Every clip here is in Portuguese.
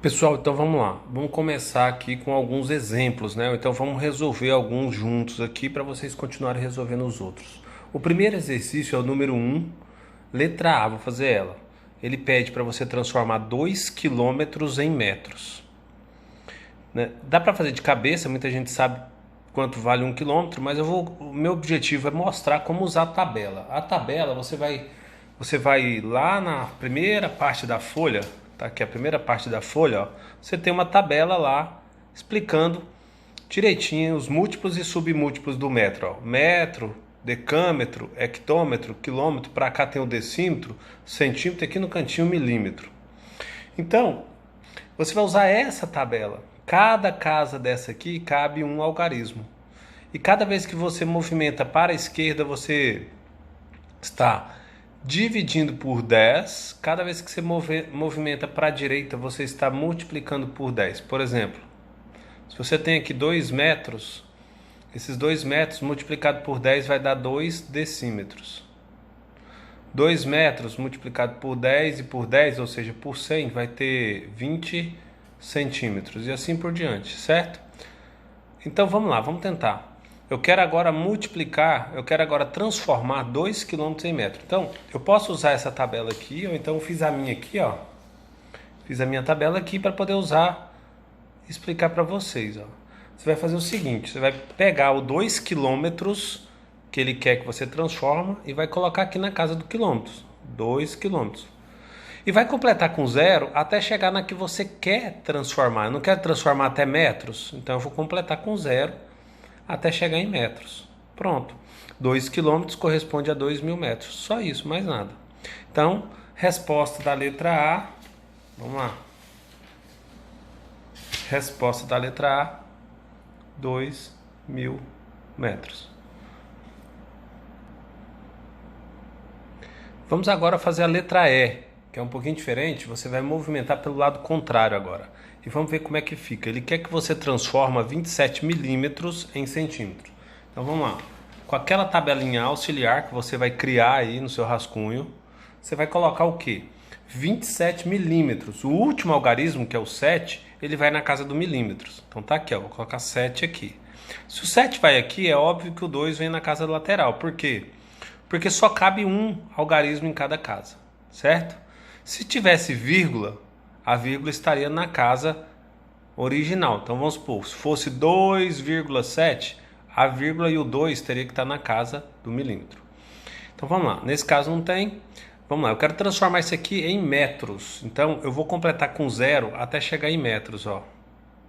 Pessoal, então vamos lá. Vamos começar aqui com alguns exemplos, né? Então vamos resolver alguns juntos aqui para vocês continuarem resolvendo os outros. O primeiro exercício é o número 1, letra A, vou fazer ela. Ele pede para você transformar 2 quilômetros em metros. Né? Dá para fazer de cabeça, muita gente sabe quanto vale 1 quilômetro, mas o meu objetivo é mostrar como usar a tabela. A tabela você vai lá na primeira parte da folha, tá? Que é a primeira parte da folha, ó. Você tem uma tabela lá explicando direitinho os múltiplos e submúltiplos do metro, ó. Metro, decâmetro, hectômetro, quilômetro, para cá tem o decímetro, centímetro, aqui no cantinho milímetro. Então, você vai usar essa tabela. Cada casa dessa aqui cabe um algarismo. E cada vez que você movimenta para a esquerda, você está dividindo por 10. Cada vez que você movimenta para a direita, você está multiplicando por 10. Por exemplo, se você tem aqui 2 metros, esses 2 metros multiplicado por 10 vai dar 2 decímetros. 2 metros multiplicado por 10 e por 10, ou seja, por 100, vai ter 20 centímetros e assim por diante, certo? Então vamos lá, vamos tentar. Eu quero agora transformar 2 quilômetros em metro. Então, eu posso usar essa tabela aqui, ou então fiz a minha aqui, ó. Fiz a minha tabela aqui para poder usar e explicar para vocês, ó. Você vai fazer o seguinte, você vai pegar o 2 quilômetros que ele quer que você transforma e vai colocar aqui na casa do quilômetros. 2 quilômetros. E vai completar com 0 até chegar na que você quer transformar. Eu não quero transformar até metros, então eu vou completar com 0 até chegar em metros. Pronto. 2 quilômetros corresponde a 2.000 metros. Só isso, mais nada. Então, resposta da letra A. Vamos lá. Resposta da letra A. 2.000 metros. Vamos agora fazer a letra E, que é um pouquinho diferente. Você vai movimentar pelo lado contrário agora. E vamos ver como é que fica. Ele quer que você transforme 27 milímetros em centímetros. Então vamos lá. Com aquela tabelinha auxiliar que você vai criar aí no seu rascunho, você vai colocar o quê? 27 milímetros. O último algarismo, que é o 7, ele vai na casa do milímetros. Então tá aqui, ó, vou colocar 7 aqui. Se o 7 vai aqui, é óbvio que o 2 vem na casa lateral. Por quê? Porque só cabe um algarismo em cada casa, certo? Se tivesse vírgula, a vírgula estaria na casa original. Então vamos supor, se fosse 2,7, a vírgula e o 2 teria que estar na casa do milímetro. Então vamos lá, nesse caso não tem. Vamos lá, eu quero transformar isso aqui em metros. Então eu vou completar com 0 até chegar em metros, ó.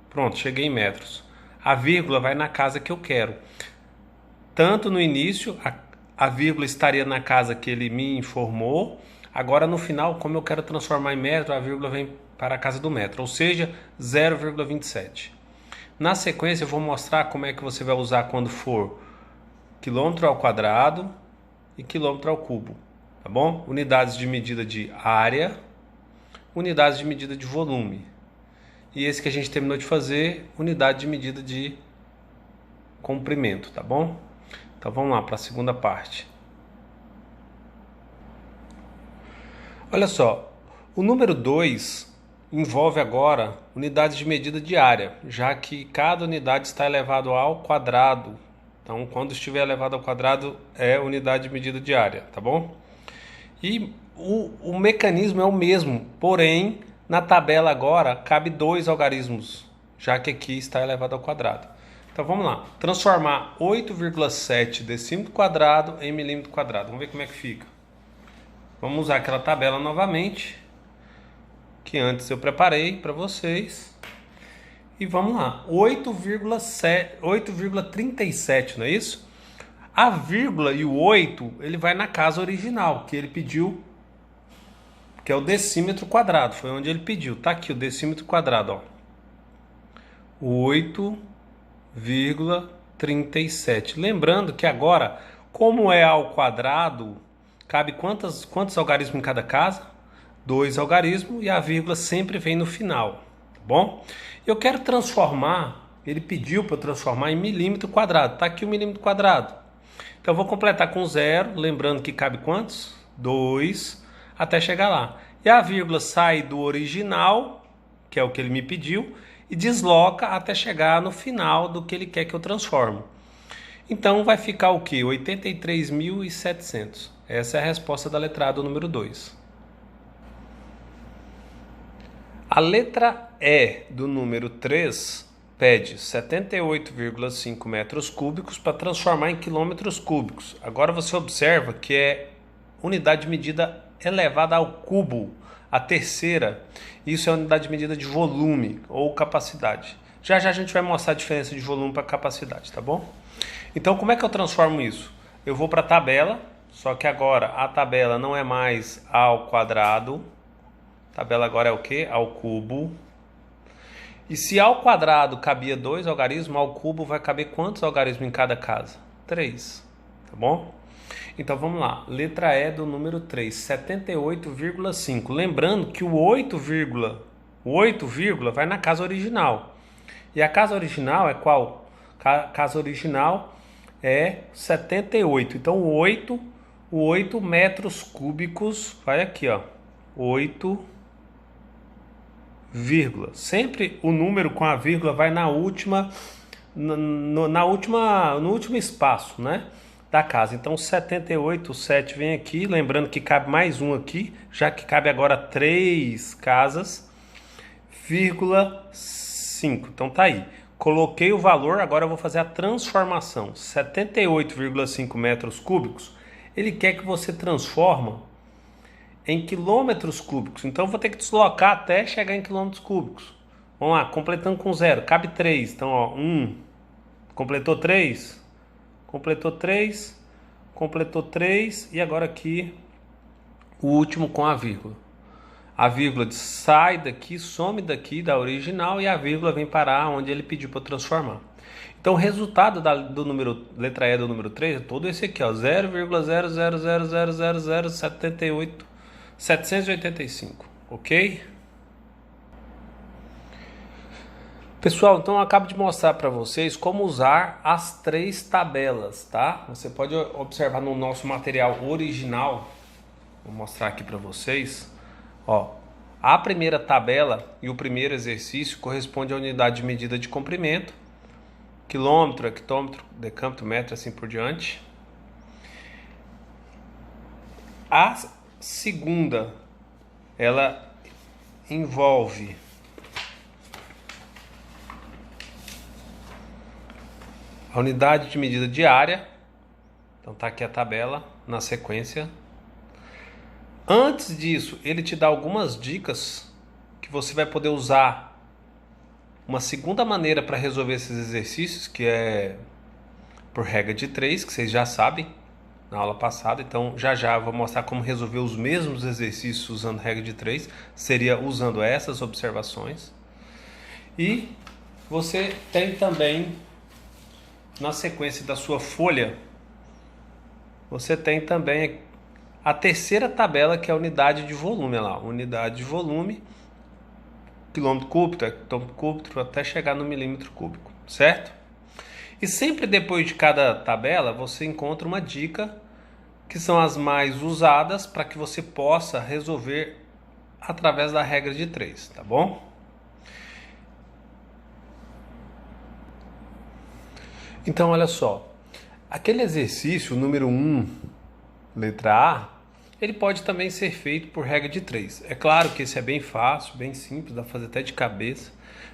Pronto, cheguei em metros. A vírgula vai na casa que eu quero. Tanto no início, a vírgula estaria na casa que ele me informou. Agora no final, como eu quero transformar em metro, a vírgula vem para a casa do metro, ou seja, 0,27. Na sequência eu vou mostrar como é que você vai usar quando for quilômetro ao quadrado e quilômetro ao cubo, tá bom? Unidades de medida de área, unidades de medida de volume. E esse que a gente terminou de fazer, unidade de medida de comprimento, tá bom? Então vamos lá para a segunda parte. Olha só, o número 2 envolve agora unidades de medida de área, já que cada unidade está elevado ao quadrado. Então, quando estiver elevado ao quadrado, é unidade de medida de área, tá bom? E o mecanismo é o mesmo, porém, na tabela agora, cabe 2 algarismos, já que aqui está elevado ao quadrado. Então, vamos lá. Transformar 8,7 decímetro quadrado em milímetro quadrado. Vamos ver como é que fica. Vamos usar aquela tabela novamente, que antes eu preparei para vocês. E vamos lá, 8,37, não é isso? A vírgula e o 8, ele vai na casa original, que ele pediu, que é o decímetro quadrado, foi onde ele pediu. Tá aqui o decímetro quadrado, ó. 8,37. Lembrando que agora, como é ao quadrado, cabe quantos algarismos em cada casa? 2 algarismos e a vírgula sempre vem no final, tá bom? Eu quero transformar, ele pediu para eu transformar em milímetro quadrado, tá aqui o milímetro quadrado. Então eu vou completar com 0, lembrando que cabe quantos? 2, até chegar lá. E a vírgula sai do original que é o que ele me pediu, e desloca até chegar no final do que ele quer que eu transforme. Então vai ficar o que? 83.700. Essa é a resposta da letra A do número 2. A letra E do número 3 pede 78,5 metros cúbicos para transformar em quilômetros cúbicos. Agora você observa que é unidade de medida elevada ao cubo. A terceira, isso é unidade de medida de volume ou capacidade. Já a gente vai mostrar a diferença de volume para capacidade, tá bom? Então, como é que eu transformo isso? Eu vou para a tabela, só que agora a tabela não é mais ao quadrado. A tabela agora é o quê? Ao cubo. E se ao quadrado cabia 2 algarismos, ao cubo vai caber quantos algarismos em cada casa? 3, tá bom? Então vamos lá, letra E do número 3, 78,5. Lembrando que o 8, vai na casa original. E a casa original é qual? Casa original é 78. Então o 8 metros cúbicos vai aqui, ó. 8, vírgula. Sempre o número com a vírgula vai na última, no último espaço, né? Da casa. Então 78, o 7 vem aqui, lembrando que cabe mais um aqui, já que cabe agora 3 casas, vírgula 5. Então tá aí. Coloquei o valor, agora eu vou fazer a transformação. 78,5 metros cúbicos, ele quer que você transforma em quilômetros cúbicos. Então eu vou ter que deslocar até chegar em quilômetros cúbicos. Vamos lá, completando com 0. Cabe 3. Então, ó, 1. Completou 3. Completou 3, completou 3 e agora aqui o último com a vírgula. A vírgula sai daqui, some daqui da original e a vírgula vem parar onde ele pediu para transformar. Então o resultado do número, letra E do número 3 é todo esse aqui, ó, 0,0000078,785, ok? Pessoal, então eu acabo de mostrar para vocês como usar as 3 tabelas, tá? Você pode observar no nosso material original, vou mostrar aqui para vocês, ó, a primeira tabela e o primeiro exercício corresponde à unidade de medida de comprimento, quilômetro, hectômetro, decâmetro, metro, assim por diante. A segunda, ela envolve a unidade de medida de área. Então tá aqui a tabela na sequência. Antes disso, ele te dá algumas dicas que você vai poder usar uma segunda maneira para resolver esses exercícios, que é por regra de 3, que vocês já sabem na aula passada. Então já eu vou mostrar como resolver os mesmos exercícios usando regra de 3, seria usando essas observações. E você tem também na sequência da sua folha, você tem também a terceira tabela, que é a unidade de volume. Olha lá, unidade de volume, quilômetro cúbico, hectômetro cúbico, até chegar no milímetro cúbico, certo? E sempre depois de cada tabela, você encontra uma dica, que são as mais usadas para que você possa resolver através da regra de 3, tá bom? Então, olha só, aquele exercício número 1, letra A, ele pode também ser feito por regra de 3. É claro que esse é bem fácil, bem simples, dá para fazer até de cabeça,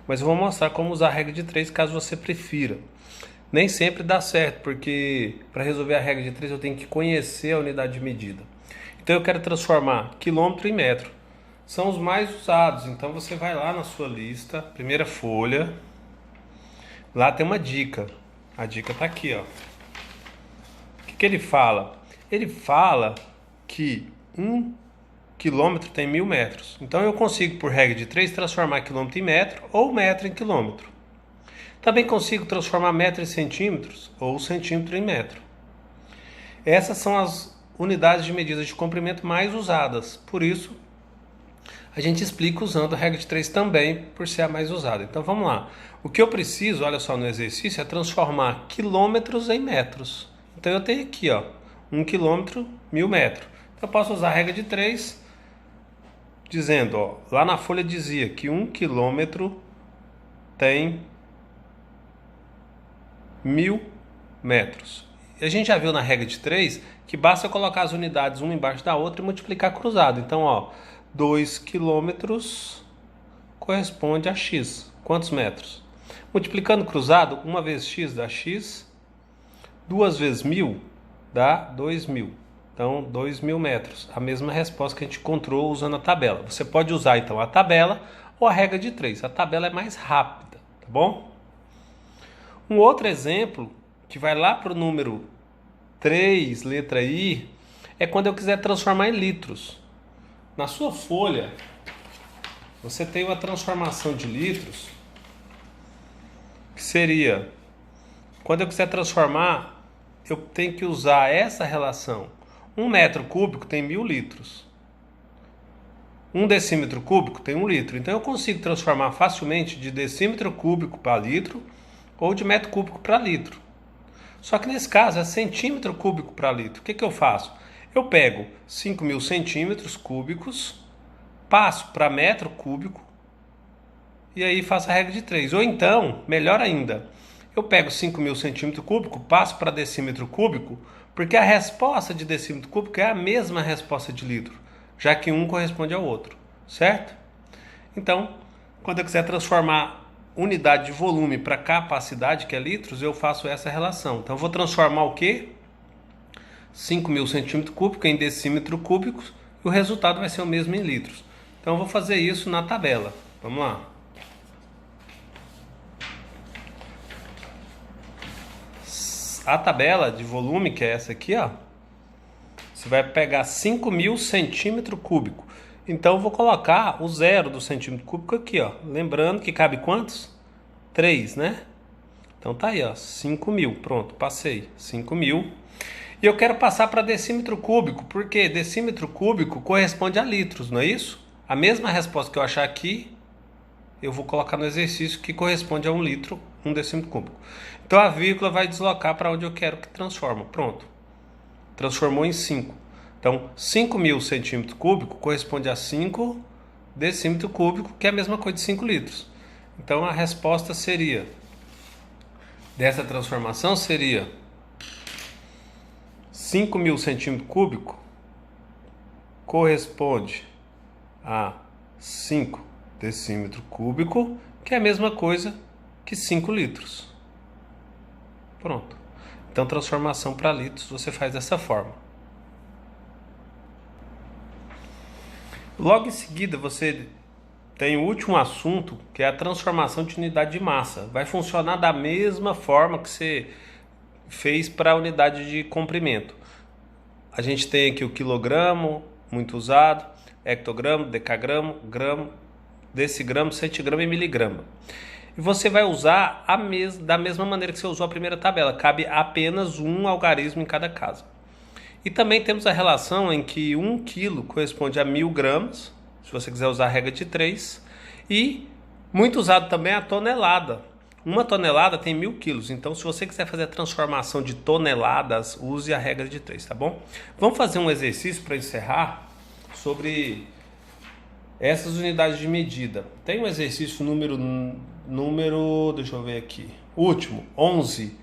mas eu vou mostrar como usar a regra de 3 caso você prefira. Nem sempre dá certo, porque para resolver a regra de 3 eu tenho que conhecer a unidade de medida. Então eu quero transformar quilômetro em metro. São os mais usados, então você vai lá na sua lista, primeira folha, lá tem uma dica. A dica está aqui, ó. O que ele fala? Ele fala que 1 quilômetro tem 1000 metros. Então eu consigo, por regra de 3, transformar quilômetro em metro ou metro em quilômetro. Também consigo transformar metro em centímetros ou centímetro em metro. Essas são as unidades de medida de comprimento mais usadas. Por isso, a gente explica usando a regra de 3 também, por ser a mais usada. Então vamos lá. O que eu preciso, olha só, no exercício, é transformar quilômetros em metros. Então eu tenho aqui, ó, 1 quilômetro, 1000 metros. Então eu posso usar a regra de 3, dizendo, ó, lá na folha dizia que 1 quilômetro tem 1000 metros. E a gente já viu na regra de 3 que basta colocar as unidades uma embaixo da outra e multiplicar cruzado. Então, ó, 2 quilômetros corresponde a x. Quantos metros? Multiplicando cruzado, 1 vezes x dá x, 2 vezes 1000 dá 2000. Então, 2000 metros. A mesma resposta que a gente encontrou usando a tabela. Você pode usar, então, a tabela ou a regra de 3. A tabela é mais rápida, tá bom? Um outro exemplo, que vai lá para o número 3, letra I, é quando eu quiser transformar em litros. Na sua folha, você tem uma transformação de litros, que seria, quando eu quiser transformar, eu tenho que usar essa relação. 1 metro cúbico tem 1000 litros. 1 decímetro cúbico tem 1 litro. Então eu consigo transformar facilmente de decímetro cúbico para litro ou de metro cúbico para litro. Só que nesse caso é centímetro cúbico para litro. O que eu faço? Eu pego 5.000 centímetros cúbicos, passo para metro cúbico e aí faço a regra de 3. Ou então, melhor ainda, eu pego 5.000 centímetros cúbicos, passo para decímetro cúbico, porque a resposta de decímetro cúbico é a mesma resposta de litro, já que um corresponde ao outro, certo? Então, quando eu quiser transformar unidade de volume para capacidade, que é litros, eu faço essa relação. Então, eu vou transformar o quê? 5.000 centímetros cúbicos em decímetro cúbico e o resultado vai ser o mesmo em litros. Então, eu vou fazer isso na tabela. Vamos lá. A tabela de volume, que é essa aqui, ó, você vai pegar 5.000 centímetros cúbicos. Então, eu vou colocar o zero do centímetro cúbico aqui, ó. Lembrando que cabe quantos? 3, né? Então, tá aí, ó, 5.000. Pronto, passei. 5.000. E eu quero passar para decímetro cúbico, porque decímetro cúbico corresponde a litros, não é isso? A mesma resposta que eu achar aqui, eu vou colocar no exercício que corresponde a 1 litro, 1 decímetro cúbico. Então, a vírgula vai deslocar para onde eu quero que transforme. Pronto. Transformou em 5. Então, 5.000 centímetros cúbicos corresponde a 5 decímetro cúbico, que é a mesma coisa de 5 litros. Então, a resposta seria, dessa transformação, seria 5.000 centímetros cúbicos corresponde a 5 decímetro cúbico, que é a mesma coisa que 5 litros. Pronto. Então, transformação para litros você faz dessa forma. Logo em seguida, você tem o último assunto, que é a transformação de unidade de massa. Vai funcionar da mesma forma que você fez para a unidade de comprimento. A gente tem aqui o quilogramo, muito usado, hectogramo, decagramo, gramo, decigramo, centigramo e miligrama. E você vai usar da mesma maneira que você usou a primeira tabela. Cabe apenas um algarismo em cada caso. E também temos a relação em que 1 quilo corresponde a 1000 gramas, se você quiser usar a regra de 3. E muito usado também a tonelada. 1 tonelada tem 1000 quilos. Então, se você quiser fazer a transformação de toneladas, use a regra de 3, tá bom? Vamos fazer um exercício para encerrar sobre essas unidades de medida. Tem um exercício número, deixa eu ver aqui, último, 11.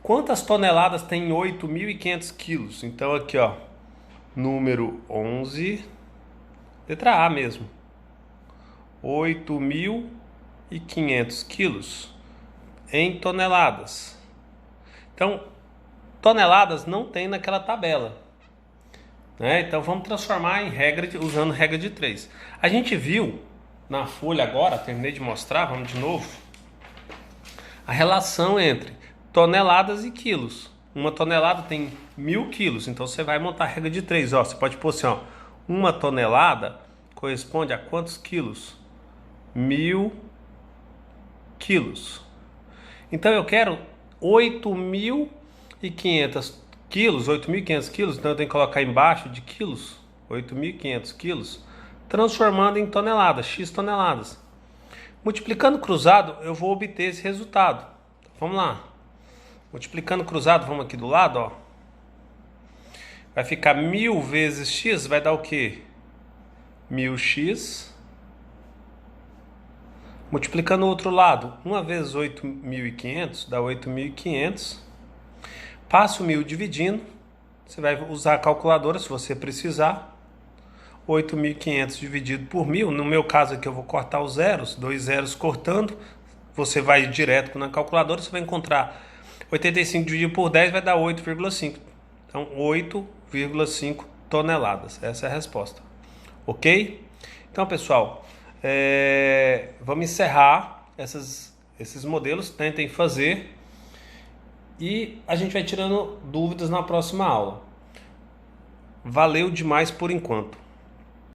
Quantas toneladas tem 8.500 quilos? Então aqui, ó, número 11, letra A mesmo, 8.500 quilos em toneladas. Então, toneladas não tem naquela tabela, né? Então vamos transformar em usando regra de 3. A gente viu na folha agora, terminei de mostrar, vamos de novo, a relação entre toneladas e quilos. 1 tonelada tem 1000 quilos, então você vai montar a regra de 3. Ó, você pode pôr assim, ó, 1 tonelada corresponde a quantos quilos? 1000 quilos. Então eu quero 8.500 quilos, 8.500 quilos, então eu tenho que colocar embaixo de quilos, 8.500 quilos, transformando em toneladas, x toneladas. Multiplicando cruzado, eu vou obter esse resultado. Vamos lá. Multiplicando cruzado, vamos aqui do lado, ó. Vai ficar 1000 vezes x, vai dar o quê? 1000x. Multiplicando o outro lado, 1 vezes 8.500 dá 8.500. Passa o 1000 dividindo. Você vai usar a calculadora se você precisar. 8.500 dividido por 1000. No meu caso aqui eu vou cortar os zeros, 2 zeros cortando. Você vai direto na calculadora, você vai encontrar 85 dividido por 10 vai dar 8,5. Então 8,5 toneladas. Essa é a resposta. Ok? Então, pessoal, vamos encerrar esses modelos. Tentem fazer. E a gente vai tirando dúvidas na próxima aula. Valeu demais por enquanto.